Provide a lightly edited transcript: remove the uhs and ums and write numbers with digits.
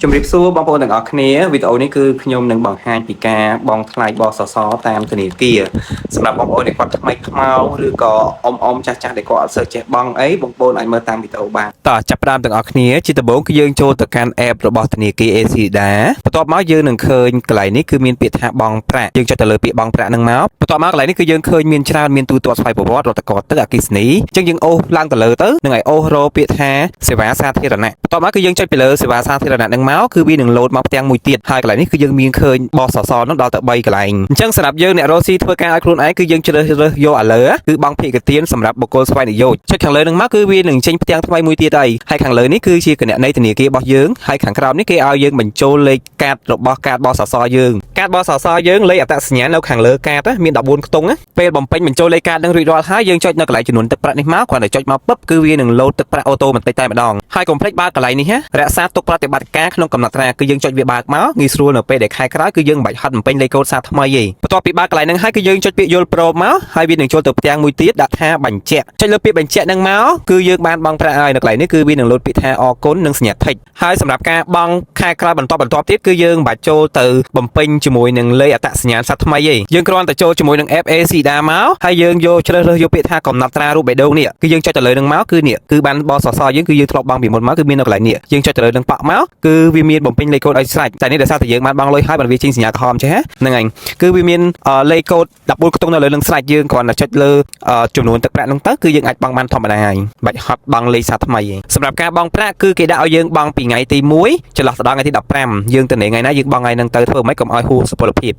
ជំរាបសួរបងប្អូនទាំងអស់គ្នាវីដេអូនេះគឺខ្ញុំនឹងបង្ហាញពីការបង់ថ្លៃបសសតាមធនាគារសម្រាប់បងប្អូនដែលគាត់ថ្មីថ្មោងឬក៏អ៊ំចាស់ដែលគាត់អត់សូវចេះបង់អីបងប្អូនអាចមើលតាមវីដេអូបានតោះចាប់ផ្ដើមទាំងអស់គ្នាជាដំបូងគឺយើងចូលទៅកាន់ app របស់ធនាគារ ACDA បន្ទាប់មកយើងនឹងឃើញកន្លែងនេះគឺមានពាក្យថាបង់ប្រាក់យើងចុចទៅលើពាក្យបង់ប្រាក់ហ្នឹងមកបន្ទាប់មកកន្លែងនេះគឺយើងឃើញមានច្រើនមានទូទាត់ស្វ័យប្រវត្តិរដ្ឋកតទឹកអគ្គិសនីអញ្ចឹងយើងអូសឡើងទៅលើទៅនឹងឲ្យអូសរកពាក្យថាសេវាសាធារណៈបន្ទាប់មកគឺយើងចុចទៅលើសេវាសាធារណៈហ្នឹងមកគឺវានឹងលោតមកផ្ទាំងមួយទៀតហើយកន្លែងនេះគឺយើងមានឃើញបសសនោះដល់ទៅ3កន្លែងអញ្ចឹងសម្រាប់យើងអ្នករកស៊ីធ្វើការឲ្យខ្លួនឯងគឺយើងជ្រើសរើសយកឥឡូវគឺបង់ភាគទានសម្រាប់បុគ្គលស្វ័យនយោជចុចខាងលើនឹងមកគឺវានឹងចេញផ្ទាំងថ្មីមួយទៀតហើយខាងលើនេះគឺជាគណនីធនាគាររបស់យើងហើយខាងក្រោមនេះគេឲ្យយើងបញ្ចូលលេខកាតរបស់កាតបសសយើងកាតបសសយើងលេខអត្តសញ្ញាណនៅខាងលើកាតមាន14ខ្ទង់ពេលបំពេញបញ្ចូលលេខកាតនឹងរួចរាល់ហើយយើងចុចនៅកន្លែងចំនួនទឹកប្រាក់នេះមកគ្រាន់តែចុចមកពឹបគឺវានឹងលោតទឹកប្រាក់អូតូម៉ាទិកតែម្ដងហើយកុំភ្លេចបើកកន្លែងនេះរក្សាទុកប្រតិបត្តិការក្នុងកំណត់ត្រាគឺយើងចុចវាបើកមកងាយស្រួលនៅពេលដែលខែក្រោយគឺយើងមិនបាច់ហត់បំពេញលេខកូដសារថ្មីទេបន្ទាប់ពីបើកកន្លែងហ្នឹងហើយគឺយើងចុចពាក្យយល់ព្រមមកហើយវានឹងចូលទៅផ្ទាំងមួយទៀតដាក់ថាបញ្ជាក់ចុចលើពាក្យបញ្ជាក់ហ្នឹងមកគឺយើងបានបង់ប្រាក់ហើយនៅកន្លែងនេះគឺវានឹងលោតពាក្យថាអរគុណនិងសញ្ញាថិចហើយសម្រាប់ការបង់ខែក្រោយបន្តទៀតគឺយើងមិនបាច់ចូលទៅបំពេញជាមួយនឹងលេខអត្តសញ្ញាណសត្វថ្មីទេយើងគ្រាន់តែចូលជាមួយនឹង app ACDA មកហើយយើងយកជ្រើសរើសយកពាក្យថាកំណត់ត្រារូបបេះដូងនេះគឺយើងចុចទៅលើនឹងមកគឺនេះគឺបានបសសយើងគឺយើងធ្លាប់បង់ពីមុនមកគឺមាននៅកន្លែងនេះយើងចុចទៅលើនឹងប៉ក់មកគឺវាមានបំពេញលេខកូដឲ្យស្រេចតែនេះដោយសារតែយើងបានបង់លុយហើយបានវាចេញសញ្ញាក្រហមចេះហ្នឹងហើយគឺវាមានលេខកូដ14ខ្ទង់នៅលើនឹងស្រេចយើងគ្រាន់តែចុចលើចំនួនទឹកប្រាក់ហ្នឹងទៅគឺយើងអាចបង់បានធម្មតាហើយបាច់ហត់បង់លេខសារថ្មីទេសម្រាប់ការបង់ប្រាក់គឺគេដាក់ឲ្យយើងបង់ពីថ្ងៃទី1ចន្លោះទៅដល់ថ្ងៃទី15យើងទៅថ្ងៃណាយើងបង់ថ្ងៃហ្នឹងទៅធ្វើម៉េចកុំឲ្យហួសសុពលភាព